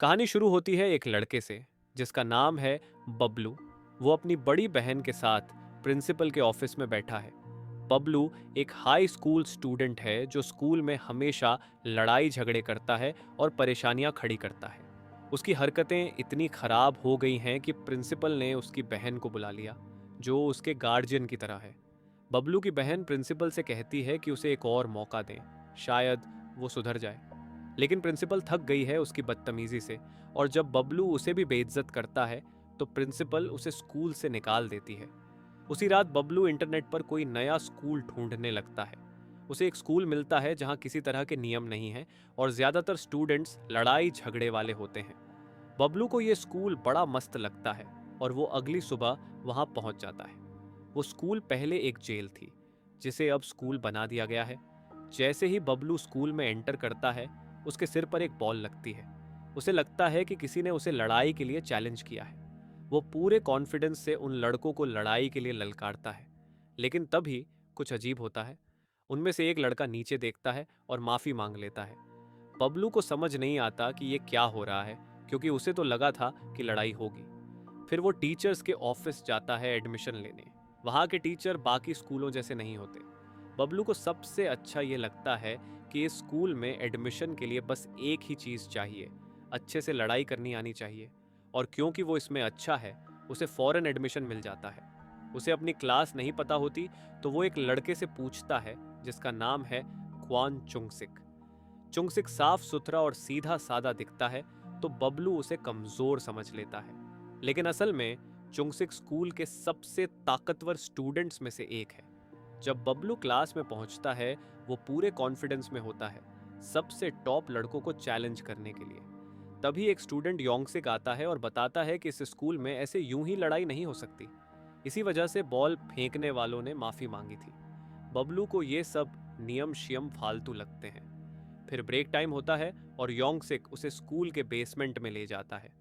कहानी शुरू होती है एक लड़के से जिसका नाम है बबलू। वो अपनी बड़ी बहन के साथ प्रिंसिपल के ऑफिस में बैठा है। बबलू एक हाई स्कूल स्टूडेंट है जो स्कूल में हमेशा लड़ाई झगड़े करता है और परेशानियां खड़ी करता है। उसकी हरकतें इतनी खराब हो गई हैं कि प्रिंसिपल ने उसकी बहन को बुला लिया, जो उसके गार्जियन की तरह है। बबलू की बहन प्रिंसिपल से कहती है कि उसे एक और मौका दें, शायद वो सुधर जाए। लेकिन प्रिंसिपल थक गई है उसकी बदतमीजी से, और जब बबलू उसे भी बेइज्जत करता है तो प्रिंसिपल उसे स्कूल से निकाल देती है। उसी रात बबलू इंटरनेट पर कोई नया स्कूल ढूंढने लगता है। उसे एक स्कूल मिलता है जहां किसी तरह के नियम नहीं हैं और ज्यादातर स्टूडेंट्स लड़ाई झगड़े वाले होते हैं। बबलू को यह स्कूल बड़ा मस्त लगता है और वो अगली सुबह वहां पहुंच जाता है। वो स्कूल पहले एक जेल थी, जिसे अब स्कूल बना दिया गया है। जैसे ही बबलू स्कूल में एंटर करता है, उसके सिर पर एक बॉल लगती है। उसे लगता है कि किसी ने उसे लड़ाई के लिए चैलेंज किया है। वो पूरे कॉन्फिडेंस से उन लड़कों को लड़ाई के लिए ललकारता है। लेकिन तभी कुछ अजीब होता है। उनमें से एक लड़का नीचे देखता है और माफी मांग लेता है। बबलू को समझ नहीं आता कि ये क्या हो रहा है, क्योंकि उसे तो लगा था कि लड़ाई होगी। फिर वो टीचर्स के ऑफिस जाता है एडमिशन लेने। वहाँ के टीचर बाकी स्कूलों जैसे नहीं होते। बबलू को सबसे अच्छा ये लगता है कि इस स्कूल में एडमिशन के लिए बस एक ही चीज़ चाहिए, अच्छे से लड़ाई करनी आनी चाहिए। और क्योंकि वो इसमें अच्छा है, उसे फौरन एडमिशन मिल जाता है। उसे अपनी क्लास नहीं पता होती तो वो एक लड़के से पूछता है जिसका नाम है क्वान चुंगसिक। चुंगसिक साफ सुथरा और सीधा सादा दिखता है, तो बबलू उसे कमजोर समझ लेता है। लेकिन असल में चुंगसिक स्कूल के सबसे ताकतवर स्टूडेंट्स में से एक है। जब बबलू क्लास में पहुंचता है, वो पूरे कॉन्फिडेंस में होता है, सबसे टॉप लड़कों को चैलेंज करने के लिए। तभी एक स्टूडेंट योंगसिक आता है और बताता है कि इस स्कूल में ऐसे यूं ही लड़ाई नहीं हो सकती। इसी वजह से बॉल फेंकने वालों ने माफी मांगी थी। बबलू को ये सब नियम शियम फालतू लगते हैं। फिर ब्रेक टाइम होता है और योंगसिक उसे स्कूल के बेसमेंट में ले जाता है।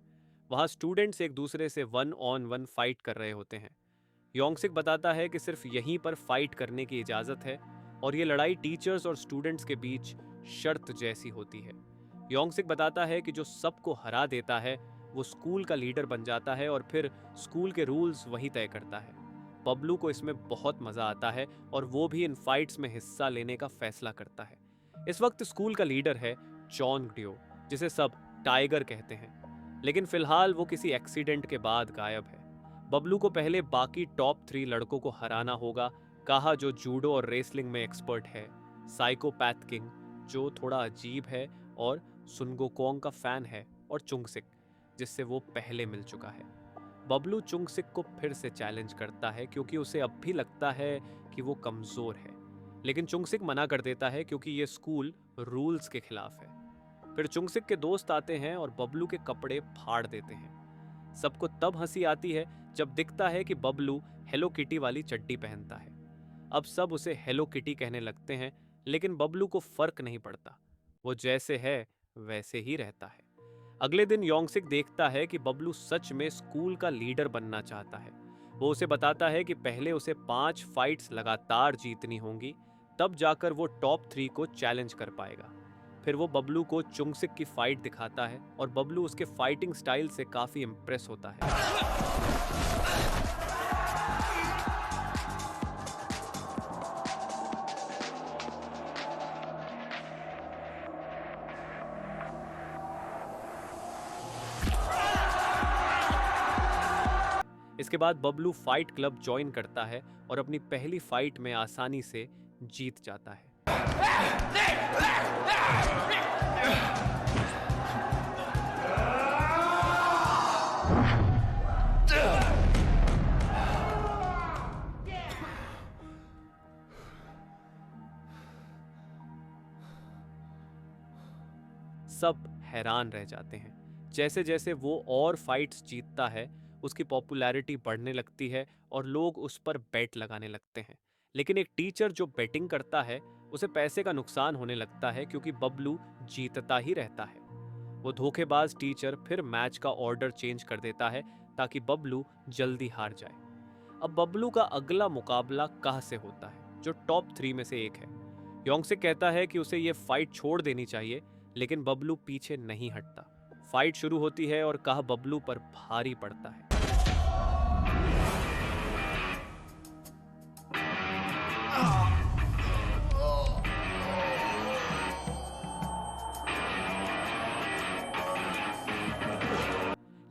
वहां स्टूडेंट्स एक दूसरे से 1-on-1 फाइट कर रहे होते हैं। योंगसिक बताता है कि सिर्फ यहीं पर फाइट करने की इजाजत है, और ये लड़ाई टीचर्स और स्टूडेंट्स के बीच शर्त जैसी होती है। योंगसिक बताता है कि जो सबको हरा देता है वो स्कूल का लीडर बन जाता है और फिर स्कूल के रूल्स वही तय करता है। बबलू को इसमें बहुत मजा आता है और वो भी इन फाइट्स में हिस्सा लेने का फैसला करता है। इस वक्त स्कूल का लीडर है जॉन डियो, जिसे सब टाइगर कहते हैं। लेकिन फिलहाल वो किसी एक्सीडेंट के बाद गायब है। बबलू को पहले बाकी टॉप 3 लड़कों को हराना होगा। कहा जो जूडो और रेसलिंग में एक्सपर्ट है, साइकोपैथ किंग जो थोड़ा अजीब है, और सुनगोकोंग का फैन है, और चुंगसिक जिससे वो पहले मिल चुका है। बबलू चुंगसिक को फिर से चैलेंज करता है क्योंकि उसे अब भी लगता है कि वो कमजोर है। लेकिन चुंगसिक मना कर देता है क्योंकि ये स्कूल रूल्स के खिलाफ है। फिर चुंगसिक के दोस्त आते हैं और बबलू के कपड़े फाड़ देते हैं। सबको तब हंसी आती है जब दिखता है कि बबलू हेलो किटी वाली चड्डी पहनता है। अब सब उसे हेलो किटी कहने लगते हैं, लेकिन बबलू को फर्क नहीं पड़ता। वो जैसे है वैसे ही रहता है। अगले दिन योंगसिक देखता है कि बबलू सच में स्कूल का लीडर बनना चाहता है। वो उसे बताता है कि पहले उसे 5 फाइट्स लगातार जीतनी होंगी, तब जाकर वो टॉप 3 को चैलेंज कर पाएगा। फिर वो बबलू को चुंगसिक की फाइट दिखाता है और बबलू उसके फाइटिंग स्टाइल से काफी इंप्रेस होता है। इसके बाद बबलू फाइट क्लब ज्वाइन करता है और अपनी पहली फाइट में आसानी से जीत जाता है। सब हैरान रह जाते हैं। जैसे जैसे वो और फाइट्स जीतता है, उसकी पॉपुलैरिटी बढ़ने लगती है और लोग उस पर बेट लगाने लगते हैं। लेकिन एक टीचर जो बेटिंग करता है, उसे पैसे का नुकसान होने लगता है क्योंकि बबलू जीतता ही रहता है। वो धोखेबाज टीचर फिर मैच का ऑर्डर चेंज कर देता है ताकि बबलू जल्दी हार जाए। अब बबलू का अगला मुकाबला काह से होता है, जो टॉप 3 में से एक है। योंगसिक कहता है कि उसे ये फाइट छोड़ देनी चाहिए, लेकिन बबलू पीछे नहीं हटता। फाइट शुरू होती है और काह बबलू पर भारी पड़ता है।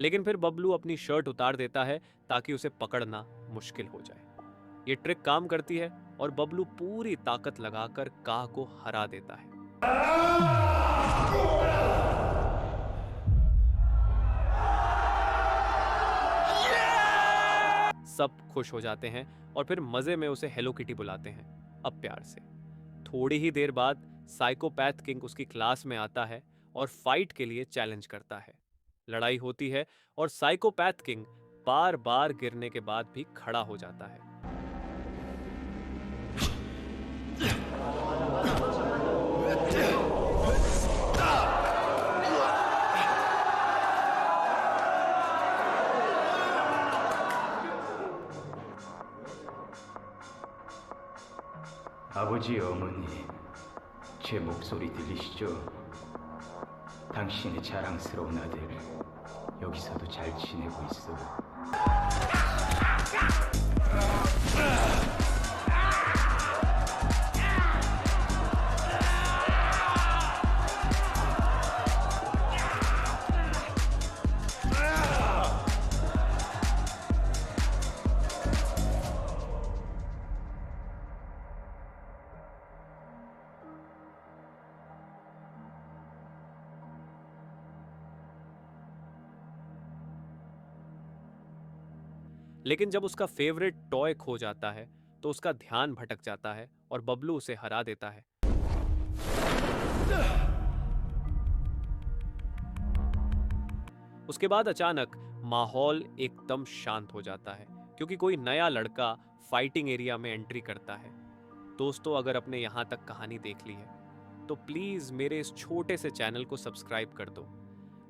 लेकिन फिर बबलू अपनी शर्ट उतार देता है ताकि उसे पकड़ना मुश्किल हो जाए। ये ट्रिक काम करती है और बबलू पूरी ताकत लगाकर काह को हरा देता है। सब खुश हो जाते हैं और फिर मजे में उसे हेलो किटी बुलाते हैं, अब प्यार से। थोड़ी ही देर बाद साइकोपैथ किंग उसकी क्लास में आता है और फाइट के लिए चैलेंज करता है। लड़ाई होती है और साइकोपैथ किंग बार बार गिरने के बाद भी खड़ा हो जाता है। 아버지, 어머니, 제 목소리 들리시죠? 당신의 자랑스러운 아들, 여기서도 잘 지내고 있어. लेकिन जब उसका फेवरेट टॉय खो जाता है तो उसका ध्यान भटक जाता है और बबलू उसे हरा देता है। उसके बाद अचानक माहौल एकदम शांत हो जाता है क्योंकि कोई नया लड़का फाइटिंग एरिया में एंट्री करता है। दोस्तों, अगर आपने यहाँ तक कहानी देख ली है तो प्लीज मेरे इस छोटे से चैनल को सब्सक्राइब कर दो।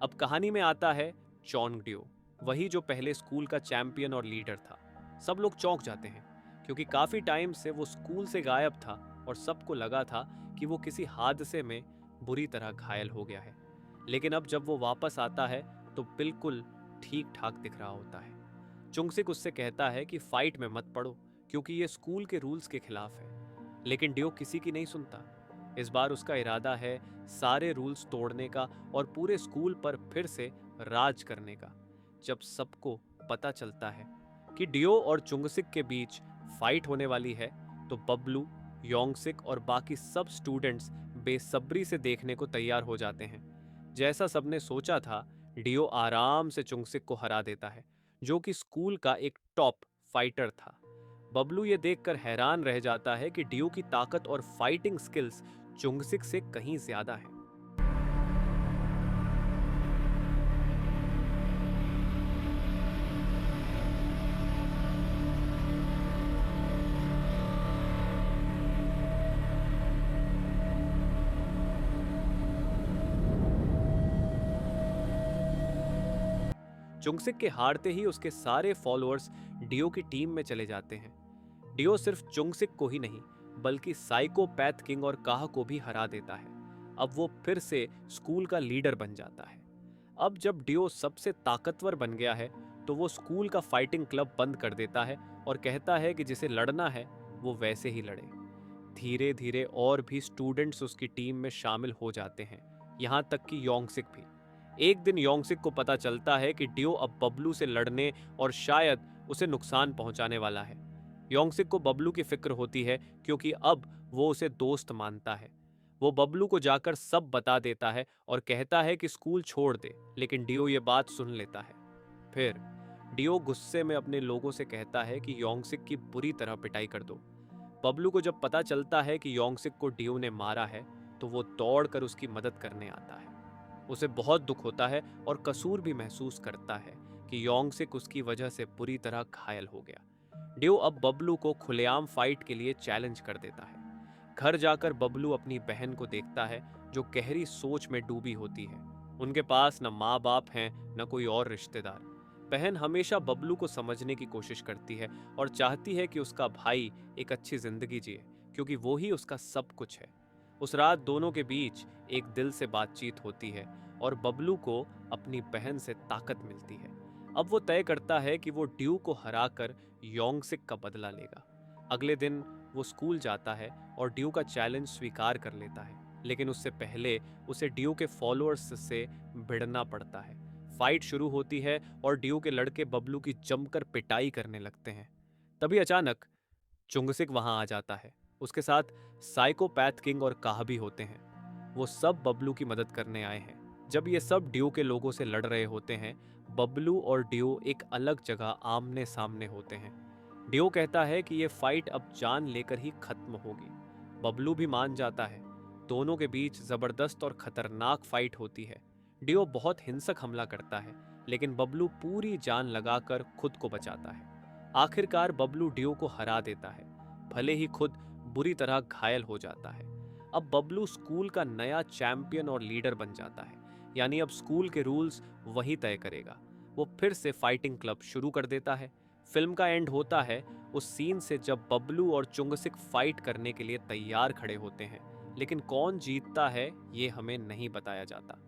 अब कहानी में आता है चोंगडियो, वही जो पहले स्कूल का चैंपियन और लीडर था। सब लोग चौंक जाते हैं क्योंकि काफी टाइम से वो स्कूल से गायब था और सबको लगा था कि वो किसी हादसे में बुरी तरह घायल हो गया है। लेकिन अब जब वो वापस आता है तो बिल्कुल ठीक ठाक दिख रहा होता है। चुंगसिक उससे कहता है कि फाइट में मत पड़ो क्योंकि ये स्कूल के रूल्स के खिलाफ है। लेकिन डियो किसी की नहीं सुनता। इस बार उसका इरादा है सारे रूल्स तोड़ने का और पूरे स्कूल पर फिर से राज करने का। जब सबको पता चलता है कि डियो और चुंगसिक के बीच फाइट होने वाली है तो बबलू, योंगसिक और बाकी सब स्टूडेंट्स बेसब्री से देखने को तैयार हो जाते हैं। जैसा सबने सोचा था, डियो आराम से चुंगसिक को हरा देता है, जो कि स्कूल का एक टॉप फाइटर था। बबलू ये देखकर हैरान रह जाता है कि डियो की ताकत और फाइटिंग स्किल्स चुंगसिक से कहीं ज्यादा है। चुंगसिक के हारते ही उसके सारे फॉलोअर्स डियो की टीम में चले जाते हैं। डियो सिर्फ चुंगसिक को ही नहीं बल्कि साइकोपैथ किंग और काह को भी हरा देता है। अब वो फिर से स्कूल का लीडर बन जाता है। अब जब डियो सबसे ताकतवर बन गया है तो वो स्कूल का फाइटिंग क्लब बंद कर देता है और कहता है कि जिसे लड़ना है वो वैसे ही लड़े। धीरे धीरे और भी स्टूडेंट्स उसकी टीम में शामिल हो जाते हैं, यहाँ तक कि योंगसिक भी। एक दिन योंगसिक को पता चलता है कि डियो अब बबलू से लड़ने और शायद उसे नुकसान पहुंचाने वाला है। योंगसिक को बबलू की फिक्र होती है क्योंकि अब वो उसे दोस्त मानता है। वो बबलू को जाकर सब बता देता है और कहता है कि स्कूल छोड़ दे, लेकिन डियो ये बात सुन लेता है। फिर डियो गुस्से में अपने लोगों से कहता है कि योंगसिक की बुरी तरह पिटाई कर दो। बबलू को जब पता चलता है कि योंगसिक को डियो ने मारा है तो वो दौड़कर उसकी मदद करने आता है। उसे बहुत दुख होता है और कसूर भी महसूस करता है कि योंगसिक उसकी वजह से बुरी तरह घायल हो गया। डियो अब बबलू को खुलेआम फाइट के लिए चैलेंज कर देता है। घर जाकर बबलू अपनी बहन को देखता है जो गहरी सोच में डूबी होती है। उनके पास न माँ बाप हैं न कोई और रिश्तेदार। बहन हमेशा बबलू को समझने की कोशिश करती है और चाहती है कि उसका भाई एक अच्छी जिंदगी जिए क्योंकि वो ही उसका सब कुछ है। उस रात दोनों के बीच एक दिल से बातचीत होती है और बबलू को अपनी बहन से ताकत मिलती है। अब वो तय करता है कि वो ड्यू को हराकर योंगसिक का बदला लेगा। अगले दिन वो स्कूल जाता है और ड्यू का चैलेंज स्वीकार कर लेता है, लेकिन उससे पहले उसे ड्यू के फॉलोअर्स से भिड़ना पड़ता है। फाइट शुरू होती है और ड्यू के लड़के बबलू की जमकर पिटाई करने लगते हैं। तभी अचानक चुंगसिक वहां आ जाता है। उसके साथ साइकोपैथ किंग और काह भी होते हैं। वो सब बबलू की मदद करने आए हैं। जब ये सब ड्यू के लोगों से लड़ रहे होते हैं, बबलू और ड्यू एक अलग जगह आमने सामने होते हैं। ड्यू कहता है कि ये फाइट अब जान लेकर ही खत्म होगी। बबलू भी मान जाता है। दोनों के बीच जबरदस्त और खतरनाक फाइट होती है। ड्यू बहुत हिंसक हमला करता है, लेकिन बबलू पूरी जान लगाकर खुद को बचाता है। आखिरकार बबलू ड्यू को हरा देता है, भले ही खुद बुरी तरह घायल हो जाता है। अब बबलू स्कूल का नया चैंपियन और लीडर बन जाता है, यानी अब स्कूल के रूल्स वही तय करेगा। वो फिर से फाइटिंग क्लब शुरू कर देता है। फिल्म का एंड होता है उस सीन से जब बबलू और चुंगसिक फाइट करने के लिए तैयार खड़े होते हैं, लेकिन कौन जीतता है ये हमें नहीं बताया जाता।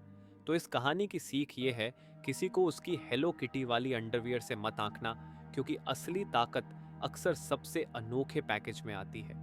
तो इस कहानी की सीख ये है, किसी को उसकी हेलो किटी वाली अंडरवियर से मत आंकना, क्योंकि असली ताकत अक्सर सबसे अनोखे पैकेज में आती है।